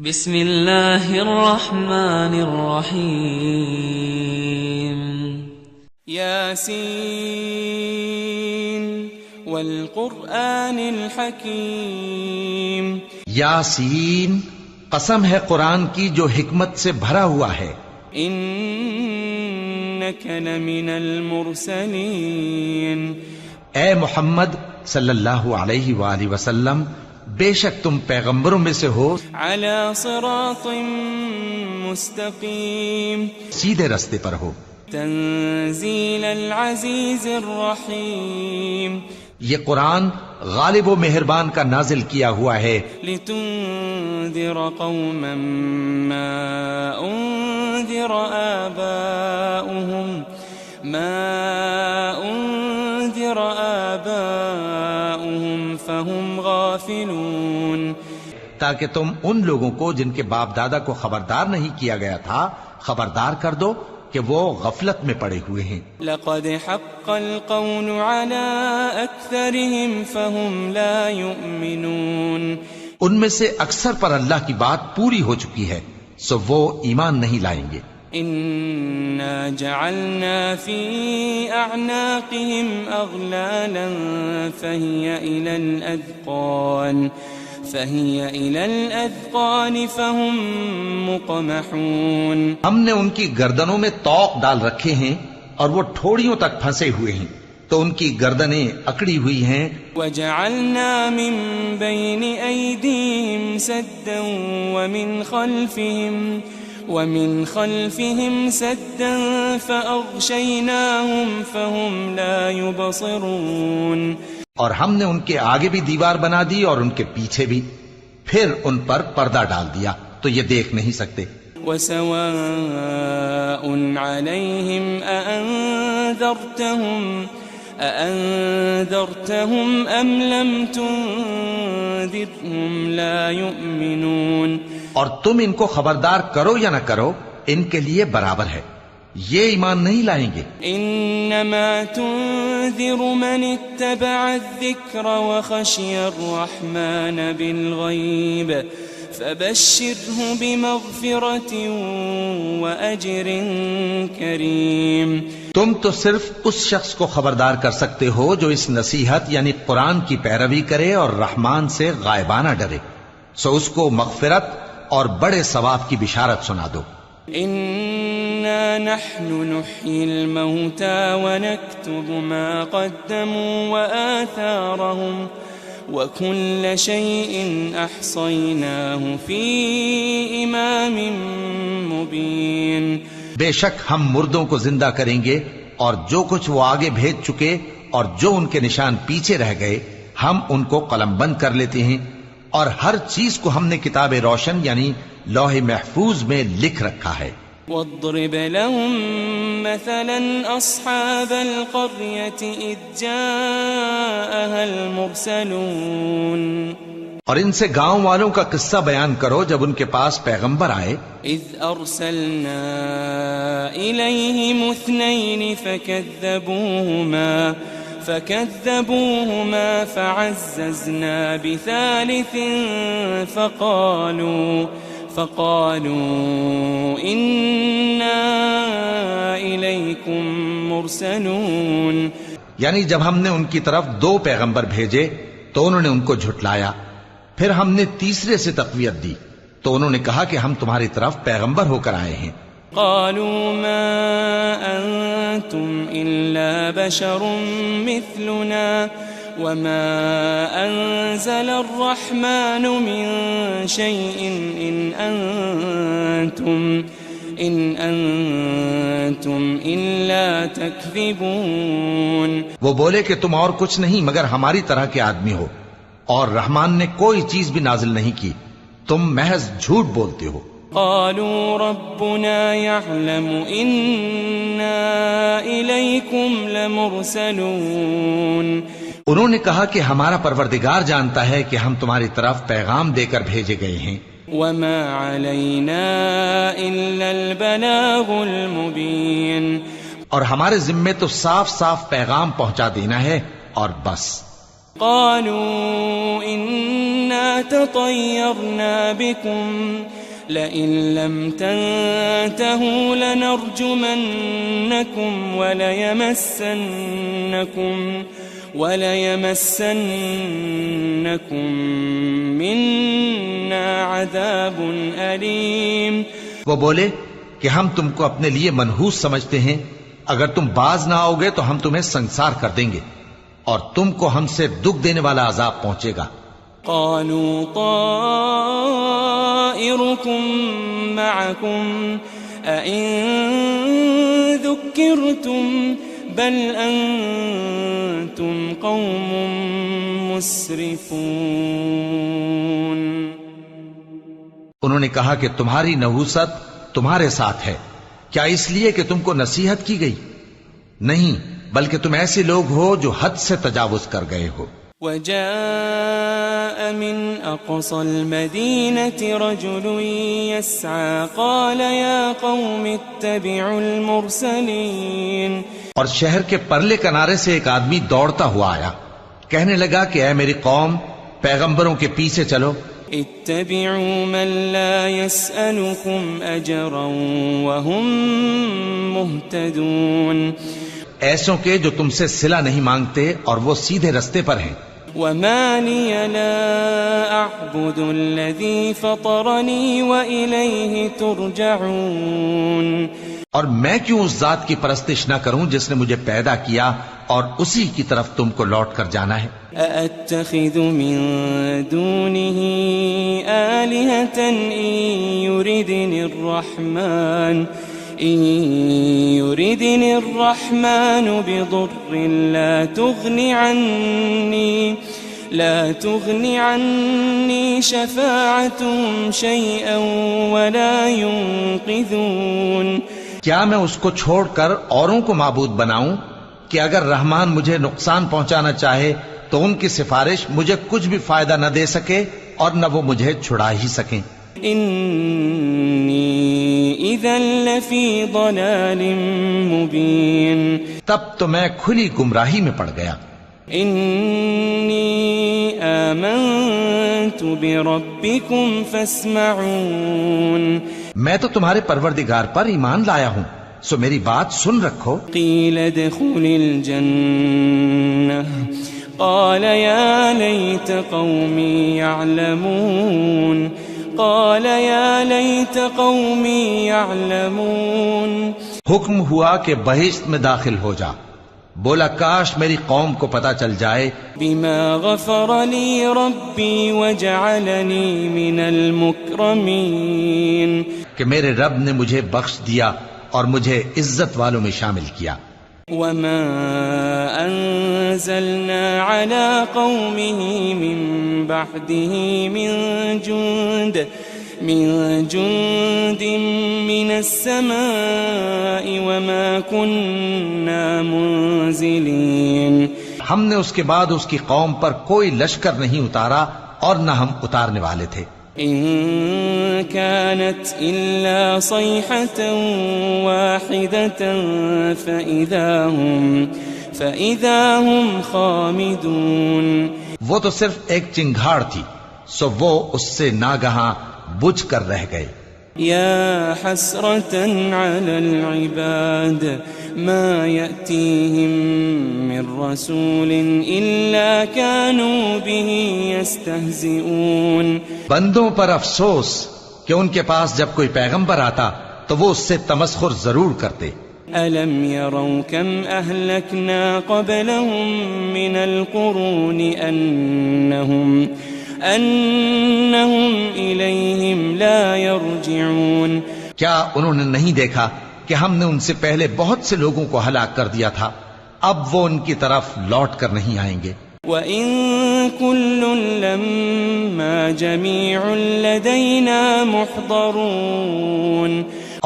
بسم اللہ الرحمن الرحیم یاسین والقرآن الحکیم. یاسین، قسم ہے قرآن کی جو حکمت سے بھرا ہوا ہے. انک لمن المرسلین. اے محمد صلی اللہ علیہ وآلہ وسلم، بے شک تم پیغمبروں میں سے ہو، علی صراط مستقیم. سیدھے رستے پر ہو. تنزیل العزیز الرحیم. یہ قرآن غالب و مہربان کا نازل کیا ہوا ہے، لتنذر قوما ما انذر آباؤهم فهم غافلون. تاکہ تم ان لوگوں کو جن کے باپ دادا کو خبردار نہیں کیا گیا تھا خبردار کر دو کہ وہ غفلت میں پڑے ہوئے ہیں. لقد حق القول على اکثرهم فهم لا يؤمنون. ان میں سے اکثر پر اللہ کی بات پوری ہو چکی ہے، سو وہ ایمان نہیں لائیں گے. انا جعلنا في اعناقهم اغلالا فهي الى الاذقان فهم مقمحون. ہم نے ان کی گردنوں میں طوق ڈال رکھے ہیں اور وہ ٹھوڑیوں تک پھنسے ہوئے ہیں، تو ان کی گردنیں اکڑی ہوئی ہیں. وجعلنا من بين ايديهم سدا ومن خلفهم سدا فأغشيناهم فهم لا يبصرون. اور ہم نے ان کے آگے بھی دیوار بنا دی اور ان کے پیچھے بھی، پھر ان پر پردہ ڈال دیا تو یہ دیکھ نہیں سکتے. وسواء عليهم أأنذرتهم أم لم تنذرهم لا يؤمنون. اور تم ان کو خبردار کرو یا نہ کرو، ان کے لیے برابر ہے، یہ ایمان نہیں لائیں گے. انما تنذر من اتبع الذکر وخشی الرحمن بالغیب فبشره بمغفرة وأجر کریم. تم تو صرف اس شخص کو خبردار کر سکتے ہو جو اس نصیحت یعنی قرآن کی پیروی کرے اور رحمان سے غائبانہ ڈرے، سو اس کو مغفرت اور بڑے ثواب کی بشارت سنا دو. انا نحن نحيي الموتى ونكتب ما قدموا وآثارهم وكل شيء احصيناه في امام مبين. بے شک ہم مردوں کو زندہ کریں گے اور جو کچھ وہ آگے بھیج چکے اور جو ان کے نشان پیچھے رہ گئے ہم ان کو قلم بند کر لیتے ہیں، اور ہر چیز کو ہم نے کتاب روشن یعنی لوح محفوظ میں لکھ رکھا ہے. واضرب لهم مثلا اصحاب القرية اذ جاءها المرسلون. اور ان سے گاؤں والوں کا قصہ بیان کرو جب ان کے پاس پیغمبر آئے. اذ ارسلنا الیہم اثنین فكذبوهما فعززنا بثالث فقالوا إنا إليكم مرسلون. یعنی جب ہم نے ان کی طرف 2 پیغمبر بھیجے تو انہوں نے ان کو جھٹلایا، پھر ہم نے تیسرے سے تقویت دی تو انہوں نے کہا کہ ہم تمہاری طرف پیغمبر ہو کر آئے ہیں. قالوا ما أنتم إلا بشر مثلنا وما أنزل الرحمن من شيء إن أنتم إلا تكذبون. وہ بولے کہ تم اور کچھ نہیں مگر ہماری طرح کے آدمی ہو، اور رحمان نے کوئی چیز بھی نازل نہیں کی، تم محض جھوٹ بولتے ہو. قالوا ربنا يعلم إنا إليكم لمرسلون. انہوں نے کہا کہ ہمارا پروردگار جانتا ہے کہ ہم تمہاری طرف پیغام دے کر بھیجے گئے ہیں. وما علينا إلا البلاغ المبين. اور ہمارے ذمے تو صاف صاف پیغام پہنچا دینا ہے اور بس. قالوا إنا تطيرنا بكم لئن لم تنتهوا لنرجمنكم وليمسنكم منا عذاب أليم. وہ بولے کہ ہم تم کو اپنے لیے منحوس سمجھتے ہیں، اگر تم باز نہ آؤ گے تو ہم تمہیں سنسار کر دیں گے اور تم کو ہم سے دکھ دینے والا عذاب پہنچے گا. قالوا طائركم معكم أئن ذكرتم بل أنتم قوم مسرفون. انہوں نے کہا کہ تمہاری نحوست تمہارے ساتھ ہے، کیا اس لیے کہ تم کو نصیحت کی گئی؟ نہیں، بلکہ تم ایسے لوگ ہو جو حد سے تجاوز کر گئے ہو. وجاء من أقصى المدينة رجل يسعى قال يا قوم اتبعوا المرسلين. اور شہر کے پرلے کنارے سے ایک آدمی دوڑتا ہوا آیا، کہنے لگا کہ اے میری قوم، پیغمبروں کے پیچھے چلو. اتبعوا من لا يسألكم أجرا وهم مهتدون. ایسوں کے جو تم سے صلہ نہیں مانگتے اور وہ سیدھے رستے پر ہیں. وما لي لا أعبد الذي فطرني وإليه ترجعون. اور میں کیوں اس ذات کی پرستش نہ کروں جس نے مجھے پیدا کیا اور اسی کی طرف تم کو لوٹ کر جانا ہے. أأتخذ من دونه آلهة إن يردني الرحمن بضر لا تغني عني شفاعتهم شيئا ولا ينقذون. کیا میں اس کو چھوڑ کر اوروں کو معبود بناؤں کہ اگر رحمان مجھے نقصان پہنچانا چاہے تو ان کی سفارش مجھے کچھ بھی فائدہ نہ دے سکے اور نہ وہ مجھے چھڑا ہی سکیں. انی اذا لفی ضلال مبین. تب تو میں کھلی گمراہی میں پڑ گیا. انی آمنت بربکم فاسمعون. میں تو تمہارے پروردگار پر ایمان لایا ہوں، سو میری بات سن رکھو. قیل ادخل الجنہ قال یا لیت قومی یعلمون. قال یا لیت قومی یعلمون. حکم ہوا کہ بہشت میں داخل ہو جا. بولا کاش میری قوم کو پتا چل جائے. بما غفر لی ربی وجعلنی من المکرمین. کہ میرے رب نے مجھے بخش دیا اور مجھے عزت والوں میں شامل کیا. وما انزلنا على قومه من بعده من جند من السماء وما كنا منزلين. ہم نے اس کے بعد اس کی قوم پر کوئی لشکر نہیں اتارا اور نہ ہم اتارنے والے تھے. إن كانت إلا صيحة واحدة فإذا هم خامدون. وہ تو صرف ایک چنگھاڑ تھی، سو وہ اس سے ناگہاں بجھ کر رہ گئے. يا حسرة على العباد ما يأتيهم من رسول إلا كانوا به يستهزئون. بندوں پر افسوس کہ ان کے پاس جب کوئی پیغمبر آتا تو وہ اس سے تمسخر ضرور کرتے. ألم يروا كم أهلكنا قبلهم من القرون أنهم إليهم لا يرجعون. کیا انہوں نے نہیں دیکھا کہ ہم نے ان سے پہلے بہت سے لوگوں کو ہلاک کر دیا تھا، اب وہ ان کی طرف لوٹ کر نہیں آئیں گے. وَإِن كُلٌّ لَمَّا جَمِيعٌ لَدَيْنَا مُحْضَرُونَ.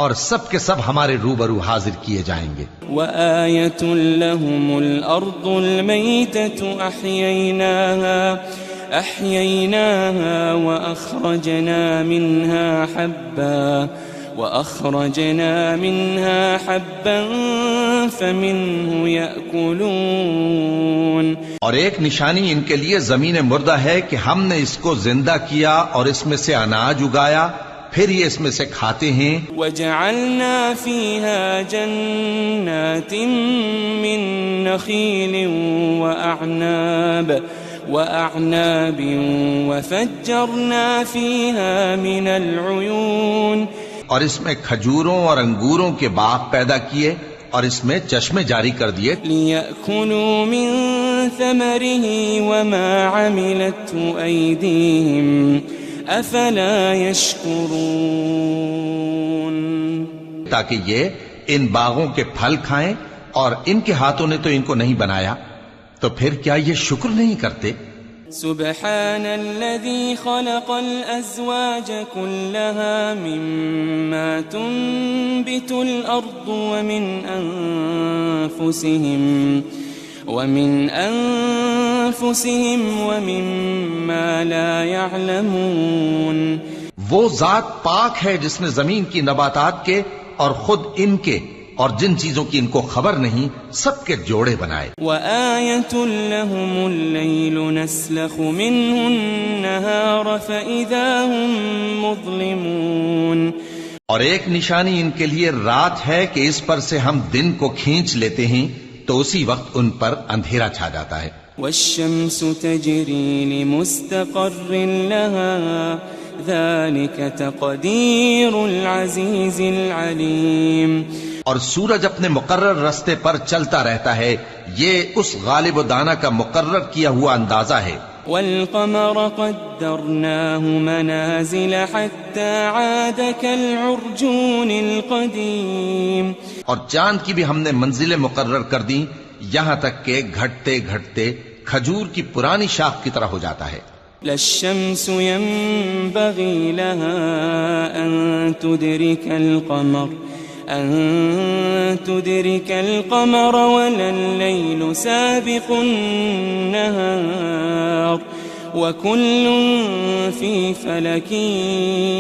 اور سب کے سب ہمارے روبرو حاضر کیے جائیں گے. وَآيَةٌ لَهُمُ الْأَرْضُ الْمَيْتَةُ أَحْيَيْنَاهَا وَأَخْرَجْنَا مِنْهَا حَبًّا وأخرجنا منها حبا فمنه يأكلون. اور ایک نشانی ان کے لیے زمین مردہ ہے کہ ہم نے اس کو زندہ کیا اور اس میں سے اناج اگایا، پھر یہ اس میں سے کھاتے ہیں. وجعلنا فيها جنات من نخيل وأعناب وفجرنا فيها من العيون. اور اس میں کھجوروں اور انگوروں کے باغ پیدا کیے اور اس میں چشمے جاری کر دیے. لِيَأْكُلُوا مِن ثَمَرِهِ وَمَا عَمِلَتْهُ أَيْدِيهِمْ أَفَلَا يَشْكُرُونَ. تاکہ یہ ان باغوں کے پھل کھائیں، اور ان کے ہاتھوں نے تو ان کو نہیں بنایا، تو پھر کیا یہ شکر نہیں کرتے؟ سبحان الذي خلق الأزواج كلها مما تنبت الأرض ومن أنفسهم ومما لا يعلمون. وہ ذات پاک ہے جس نے زمین کی نباتات کے اور خود ان کے اور جن چیزوں کی ان کو خبر نہیں سب کے جوڑے بنائے. وَآيَةٌ لَهُمُ اللَّيْلُ نَسْلَخُ مِنْهُ النَّهَارَ فَإِذَا هُمْ مُظْلِمُونَ. اور ایک نشانی ان کے لیے رات ہے کہ اس پر سے ہم دن کو کھینچ لیتے ہیں تو اسی وقت ان پر اندھیرا چھا جاتا ہے. وَالشَّمْسُ تَجْرِي لِمُسْتَقَرٍّ لَهَا ذَلِكَ تَقْدِيرُ الْعَزِيزِ الْعَلِيمِ. اور سورج اپنے مقرر رستے پر چلتا رہتا ہے، یہ اس غالب و دانا کا مقرر کیا ہوا اندازہ ہے. والقمر قدرناه منازل حتى عاد كالعرجون القديم. اور چاند کی بھی ہم نے منزلیں مقرر کر دیں یہاں تک کہ گھٹتے گھٹتے کھجور کی پرانی شاخ کی طرح ہو جاتا ہے. لا الشمس ينبغي لها أن تدرك القمر ولا الليل سابق النهار وكل في فلك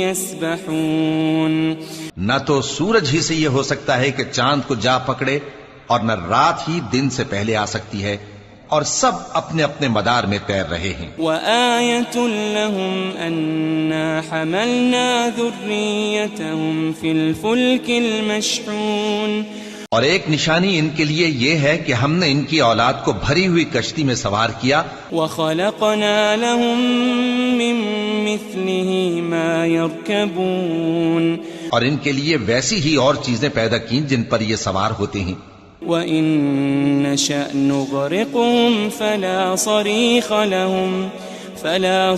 يسبحون. نہ تو سورج ہی سے یہ ہو سکتا ہے کہ چاند کو جا پکڑے، اور نہ رات ہی دن سے پہلے آ سکتی ہے، اور سب اپنے اپنے مدار میں تیر رہے ہیں. وَآيَةٌ لَهُمْ أَنَّا حَمَلْنَا ذُرِّيَّتَهُمْ فِي الْفُلْكِ الْمَشْحُونِ. اور ایک نشانی ان کے لیے یہ ہے کہ ہم نے ان کی اولاد کو بھری ہوئی کشتی میں سوار کیا. وَخَلَقْنَا لَهُم مِّن مِّثْلِهِ مَا يَرْكَبُونَ. اور ان کے لیے ویسی ہی اور چیزیں پیدا کی جن پر یہ سوار ہوتے ہیں. وَإِن نَّشَأْ نُغْرِقْهُمْ فَلَا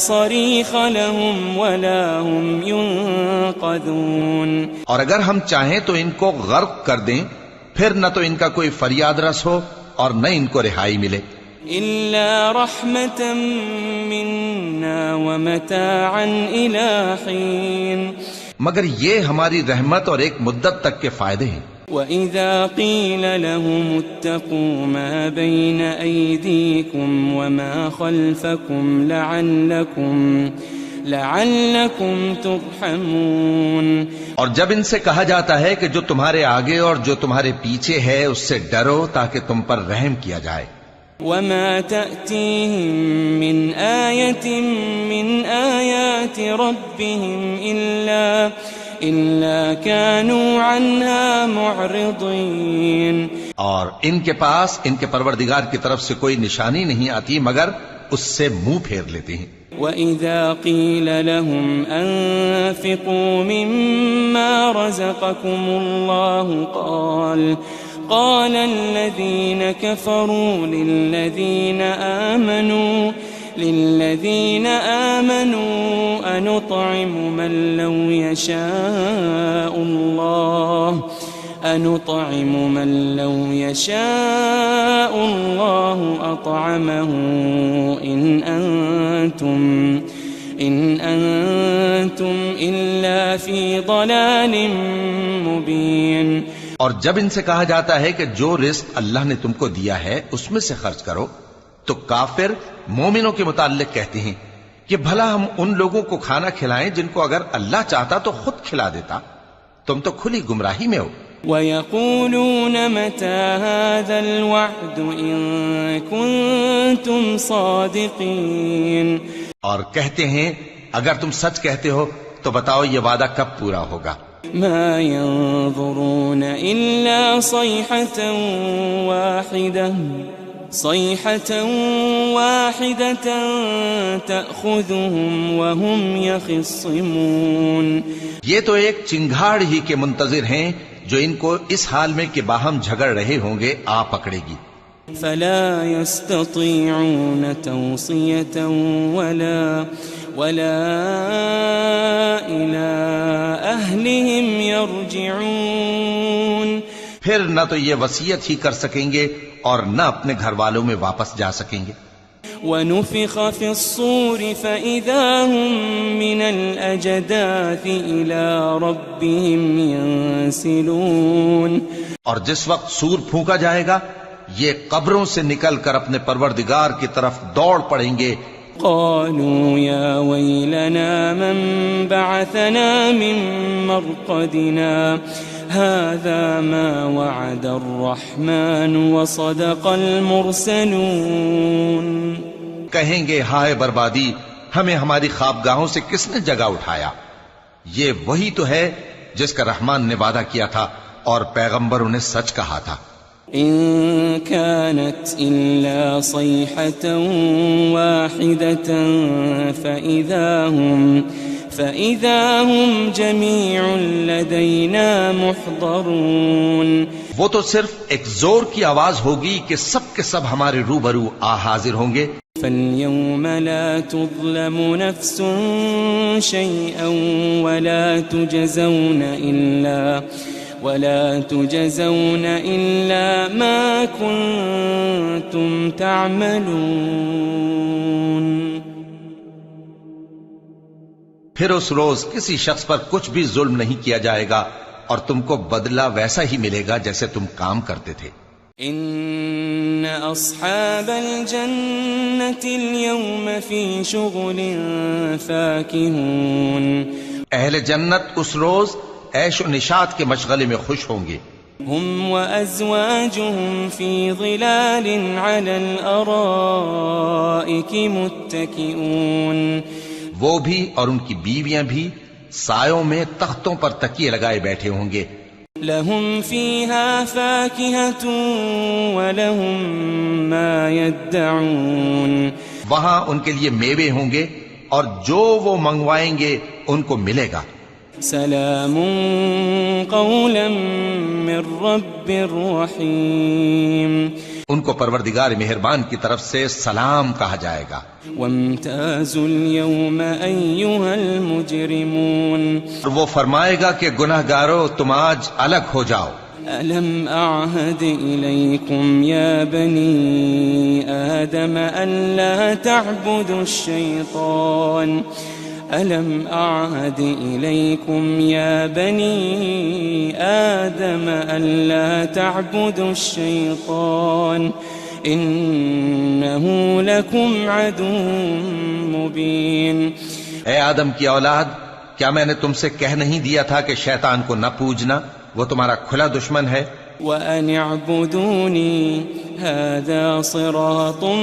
صَرِيخَ لَهُمْ وَلَا هُمْ يُنقَذُونَ. اور اگر ہم چاہیں تو ان کو غرق کر دیں، پھر نہ تو ان کا کوئی فریاد رس ہو اور نہ ان کو رہائی ملے. إِلَّا رَحْمَةً مِّنَّا وَمَتَاعًا إِلَىٰ حِينٍ. مگر یہ ہماری رحمت اور ایک مدت تک کے فائدے ہیں. وَإِذَا قِيلَ لَهُمُ اتَّقُوا مَا بَيْنَ أَيْدِيكُمْ وَمَا خَلْفَكُمْ لَعَلَّكُمْ تُرْحَمُونَ. اور جب ان سے کہا جاتا ہے کہ جو تمہارے آگے اور جو تمہارے پیچھے ہے اس سے ڈرو تاکہ تم پر رحم کیا جائے. وَمَا تَأْتِيهِم مِّنْ آيَةٍ مِّنْ آيَاتِ رَبِّهِمْ إِلَّا كَانُوا عَنْهَا مُعْرِضِينَ. اور ان کے پاس ان کے پروردگار کی طرف سے کوئی نشانی نہیں آتی مگر اس سے منہ پھیر لیتے ہیں. وَإِذَا قِيلَ لَهُمْ أَنفِقُوا مِمَّا رَزَقَكُمُ اللَّهُ قال الذين كفروا للذين آمنوا أنطعم من لو يشاء الله أطعمه إن أنتم إلا في ضلال مبين. اور جب ان سے کہا جاتا ہے کہ جو رزق اللہ نے تم کو دیا ہے اس میں سے خرچ کرو، تو کافر مومنوں کے متعلق کہتے ہیں کہ بھلا ہم ان لوگوں کو کھانا کھلائیں جن کو اگر اللہ چاہتا تو خود کھلا دیتا. تم تو کھلی گمراہی میں ہو. وَيَقُولُونَ مَتَى هَذَا الْوَعْدُ إِن كُنتُمْ صَادِقِينَ. اور کہتے ہیں اگر تم سچ کہتے ہو تو بتاؤ یہ وعدہ کب پورا ہوگا. مَا يَنظُرُونَ إِلَّا صَيْحَةً وَاحِدَةً تَأْخُذُهُمْ وَهُمْ يَخِصِّمُونَ. یہ تو ایک چنگھاڑ ہی کے منتظر ہیں جو ان کو اس حال میں کہ باہم جھگڑ رہے ہوں گے آ پکڑے گی. فَلَا يَسْتَطِيعُونَ تَوْصِيَةً وَلَا إِلَىٰ أَهْلِهِمْ يَرْجِعُونَ. پھر نہ تو یہ وصیت ہی کر سکیں گے اور نہ اپنے گھر والوں میں واپس جا سکیں گے. وَنُفِخَ فِي الصُّورِ فَإِذَا هُم مِّنَ الْأَجْدَاثِ إِلَىٰ رَبِّهِمْ يَنسِلُونَ. اور جس وقت سور پھونکا جائے گا یہ قبروں سے نکل کر اپنے پروردگار کی طرف دوڑ پڑیں گے. قالوا يا ويلنا من بعثنا من مرقدنا هذا ما وعد الرحمن وصدق المرسلون. کہیں گے ہائے بربادی، ہمیں ہماری خوابگاہوں سے کس نے جگہ اٹھایا. یہ وہی تو ہے جس کا رحمان نے وعدہ کیا تھا اور پیغمبروں نے سچ کہا تھا. إن كانت إلا صيحة واحدة فإذا هم جميع لدينا محضرون. وہ تو صرف ایک زور کی آواز ہوگی کہ سب کے سب ہمارے روبرو حاضر ہوں گے. فاليوم لا تظلم نفس شيئا ولا تجزون إلا ما كنتم تعملون. پھر اس روز کسی شخص پر کچھ بھی ظلم نہیں کیا جائے گا اور تم کو بدلہ ویسا ہی ملے گا جیسے تم کام کرتے تھے. ان اصحاب الجنة اليوم في شغل فاكهون. اہل جنت اس روز عیش و نشاط کے مشغلے میں خوش ہوں گے. هم وأزواجهم في ظلال على الأرائك متكئون. وہ بھی اور ان کی بیویاں بھی سایوں میں تختوں پر تکیے لگائے بیٹھے ہوں گے. لهم فيها فاكهة ولهم ما يدعون. وہاں ان کے لیے میوے ہوں گے اور جو وہ منگوائیں گے ان کو ملے گا. سلام قولا من رب رحیم. ان کو پروردگار مہربان کی طرف سے سلام کہا جائے گا. وامتازوا اليوم ایھا المجرمون. وہ فرمائے گا کہ گناہگارو تم آج الگ ہو جاؤ. ألم أعهد إليكم يا بني آدم ألا تعبدوا الشيطان ألم أعهد إليكم يا بني آدم ألا تعبدوا الشيطان إنه لكم عدو مبين. اے آدم کی اولاد، کیا میں نے تم سے کہہ نہیں دیا تھا کہ شیطان کو نہ پوجنا، وہ تمہارا کھلا دشمن ہے. وَأَنِ اعْبُدُونِي هَذَا صِرَاطٌ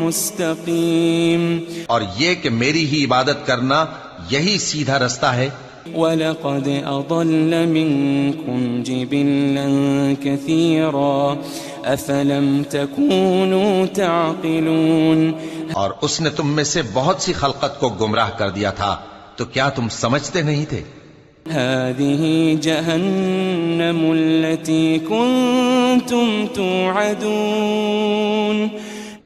مُسْتَقِيمٌ. اور یہ کہ میری ہی عبادت کرنا یہی سیدھا رستہ ہے. وَلَقَدْ أَضَلَّ مِنكُمْ جِبِلًّا كَثِيرًا أَفَلَمْ تَكُونُوا تَعْقِلُونَ. اور اس نے تم میں سے بہت سی خلقت کو گمراہ کر دیا تھا، تو کیا تم سمجھتے نہیں تھے؟ هذه جهنم التي كنتم توعدون.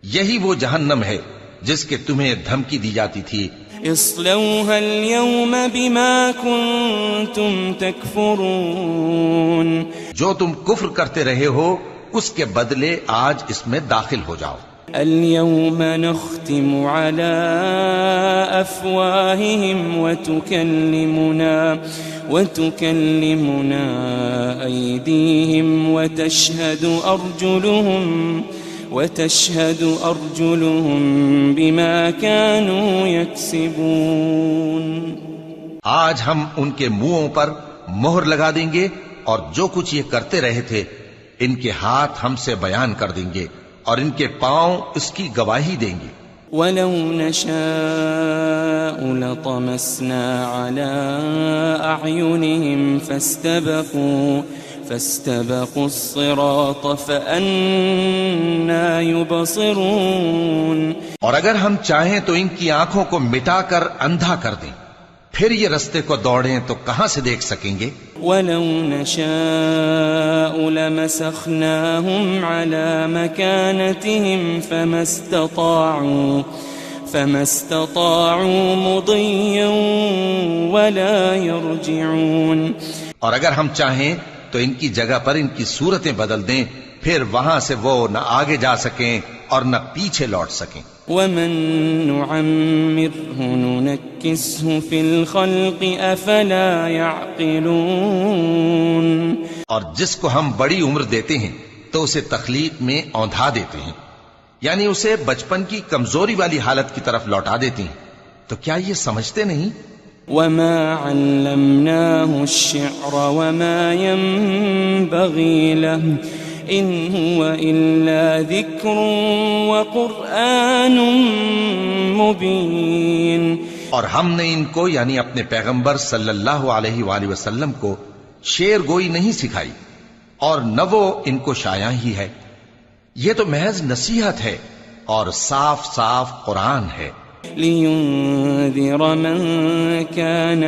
یہی وہ جہنم ہے جس کے تمہیں دھمکی دی جاتی تھی. اصلوها اليوم بما كنتم تكفرون. جو تم کفر کرتے رہے ہو اس کے بدلے آج اس میں داخل ہو جاؤ. اليوم نختم على أفواههم وتكلمنا أيديهم وتشهد أرجلهم بما كانوا يكسبون. آج ہم ان کے منہوں پر مہر لگا دیں گے اور جو کچھ یہ کرتے رہے تھے ان کے ہاتھ ہم سے بیان کر دیں گے اور ان کے پاؤں اس کی گواہی دیں گے. وَلَوْ نَشَاءُ لَطَمَسْنَا عَلَىٰ أَعْيُنِهِمْ فَاسْتَبَقُوا الصِّرَاطَ فَأَنَّىٰ يُبْصِرُونَ. اور اگر ہم چاہیں تو ان کی آنکھوں کو مٹا کر اندھا کر دیں، پھر یہ رستے کو دوڑیں تو کہاں سے دیکھ سکیں گے؟ وَلَوْ نَشَاءُ لَمَسَخْنَاهُمْ عَلَىٰ مَكَانَتِهِمْ فَمَا اسْتَطَاعُوا مُضِيًّا وَلَا يَرْجِعُونَ. اور اگر ہم چاہیں تو ان کی جگہ پر ان کی صورتیں بدل دیں، پھر وہاں سے وہ نہ آگے جا سکیں اور نہ پیچھے لوٹ سکیں. وَمَن نُّعَمِّرْهُ نُنَكِّسْهُ فِي الْخَلْقِ أَفَلَا يَعْقِلُونَ. اور جس کو ہم بڑی عمر دیتے ہیں تو اسے تخلیق میں اوندھا دیتے ہیں، یعنی اسے بچپن کی کمزوری والی حالت کی طرف لوٹا دیتے ہیں. تو کیا یہ سمجھتے نہیں؟ وَمَا عَلَّمْنَاهُ الشِّعْرَ وَمَا يَنبَغِي لَهُ إِنْ هُوَ إِلَّا ذِكْرٌ وَقُرْآنٌ مُبِينٌ. اور ہم نے ان کو یعنی اپنے پیغمبر صلی اللہ علیہ وآلہ وسلم کو شعر گوئی نہیں سکھائی اور نہ وہ ان کو شایع ہی ہے، یہ تو محض نصیحت ہے اور صاف صاف قرآن ہے. لِيُنذِرَ مَن كَانَ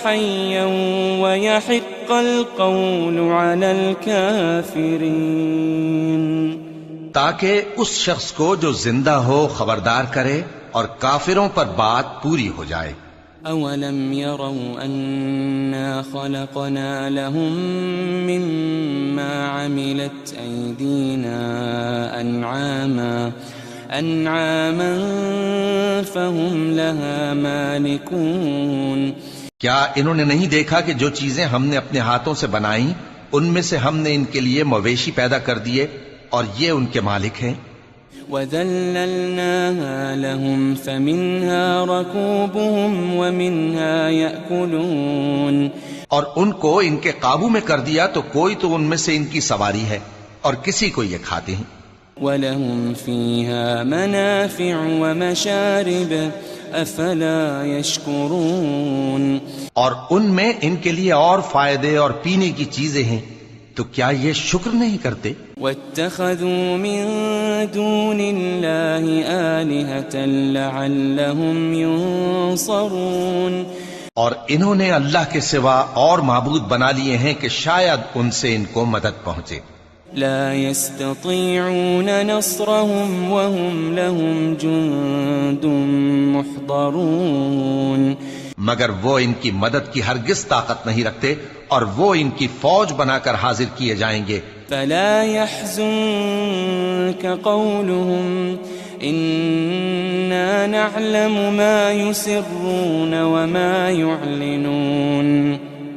حَيًّا وَيَحِقَّ الْقَوْلُ عَلَى الْكَافِرِينَ. تاکہ اس شخص کو جو زندہ ہو خبردار کرے اور کافروں پر بات پوری ہو جائے. أَوَلَمْ يَرَوْا أَنَّا خَلَقْنَا لَهُم مِّمَّا عَمِلَتْ أَيْدِينَا أَنْعَامًا فَهُمْ لَهَا مَالِكُونَ. کیا انہوں نے نہیں دیکھا کہ جو چیزیں ہم نے اپنے ہاتھوں سے بنائیں ان میں سے ہم نے ان کے لیے مویشی پیدا کر دیے اور یہ ان کے مالک ہیں. وَذَلَّلْنَاهَا لَهُمْ فَمِنْهَا رَكُوبُهُمْ وَمِنْهَا يَأْكُلُونَ. اور ان کو ان کے قابو میں کر دیا تو کوئی تو ان میں سے ان کی سواری ہے اور کسی کو یہ کھاتے ہیں. وَلَهُمْ فِيهَا مَنَافِعُ وَمَشَارِبُ أَفَلَا يَشْكُرُونَ. اور ان میں ان کے لیے اور فائدے اور پینے کی چیزیں ہیں، تو کیا یہ شکر نہیں کرتے؟ وَاتَّخَذُوا مِن دُونِ اللَّهِ آلِهَةً لَعَلَّهُمْ يُنصَرُونَ. اور انہوں نے اللہ کے سوا اور معبود بنا لیے ہیں کہ شاید ان سے ان کو مدد پہنچے. لا يستطيعون نصرهم وهم لهم جند محضرون. مگر وہ ان کی مدد کی ہرگز طاقت نہیں رکھتے اور وہ ان کی فوج بنا کر حاضر کیے جائیں گے. فلا يحزنك قولهم إنا نعلم ما يسرون وما يعلنون.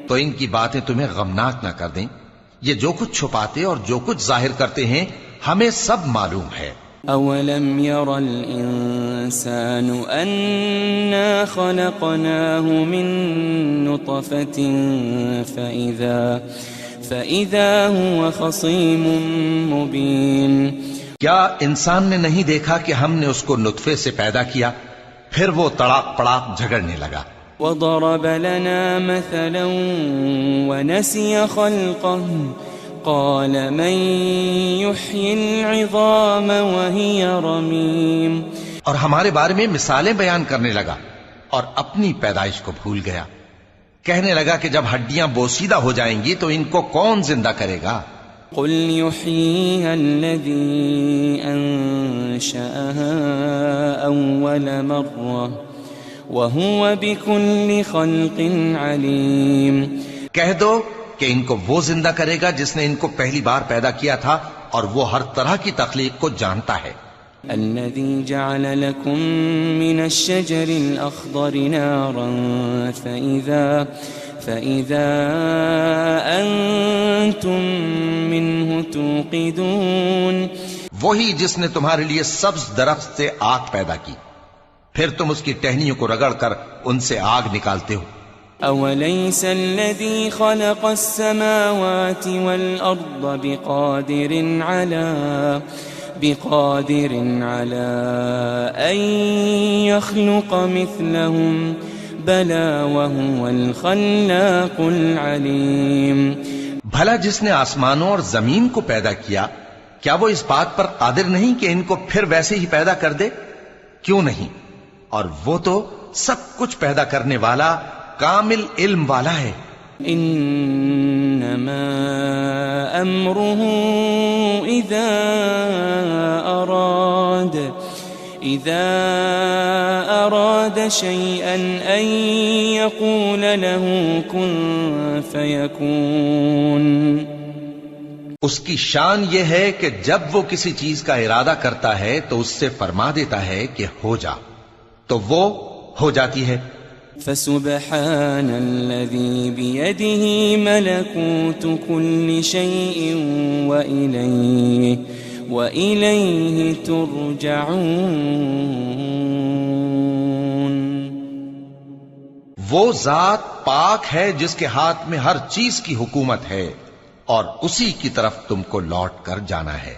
تو ان کی باتیں تمہیں غمناک نہ کر دیں، یہ جو کچھ چھپاتے اور جو کچھ ظاہر کرتے ہیں ہمیں سب معلوم ہے. أولم ير الإنسان أنا خلقناه من نطفة فإذا هو خصيم مبين. کیا انسان نے نہیں دیکھا کہ ہم نے اس کو نطفے سے پیدا کیا پھر وہ تڑاک پڑاک جھگڑنے لگا. وضرب لنا مثلا ونسي خلقه قال من يحيي العظام وهي رميم. اور ہمارے بارے میں مثالیں بیان کرنے لگا اور اپنی پیدائش کو بھول گیا. کہنے لگا کہ جب ہڈیاں بوسیدہ ہو جائیں گی تو ان کو کون زندہ کرے گا؟ قل يحييها الذي أنشأها أول مرة وَهُوَ بِكُلِّ خَلْقٍ عَلِيمٌ. کہہ دو کہ ان کو وہ زندہ کرے گا جس نے ان کو پہلی بار پیدا کیا تھا اور وہ ہر طرح کی تخلیق کو جانتا ہے. الَّذِي جَعَلَ لَكُم مِّنَ الشَّجَرِ الْأَخْضَرِ نَارًا فَإِذَا أَنتُم مِّنْهُ تُوقِدُونَ. وہی جس نے تمہارے لیے سبز درخت سے آگ پیدا کی، پھر تم اس کی ٹہنیوں کو رگڑ کر ان سے آگ نکالتے ہو. أوليس الذي خلق السماوات والأرض بقادر على أن يخلق مثلهم بلى وهو الخلاق العليم. بھلا جس نے آسمانوں اور زمین کو پیدا کیا کیا وہ اس بات پر قادر نہیں کہ ان کو پھر ویسے ہی پیدا کر دے؟ کیوں نہیں؟ اور وہ تو سب کچھ پیدا کرنے والا کامل علم والا ہے. انما امره اذا اراد شيئا ان يقول له كن فيكون. اس کی شان یہ ہے کہ جب وہ کسی چیز کا ارادہ کرتا ہے تو اس سے فرما دیتا ہے کہ ہو جا، تو وہ ہو جاتی ہے. فسبحان الذي بيده ملكوت كل شيء وإليه ترجعون. وہ ذات پاک ہے جس کے ہاتھ میں ہر چیز کی حکومت ہے اور اسی کی طرف تم کو لوٹ کر جانا ہے.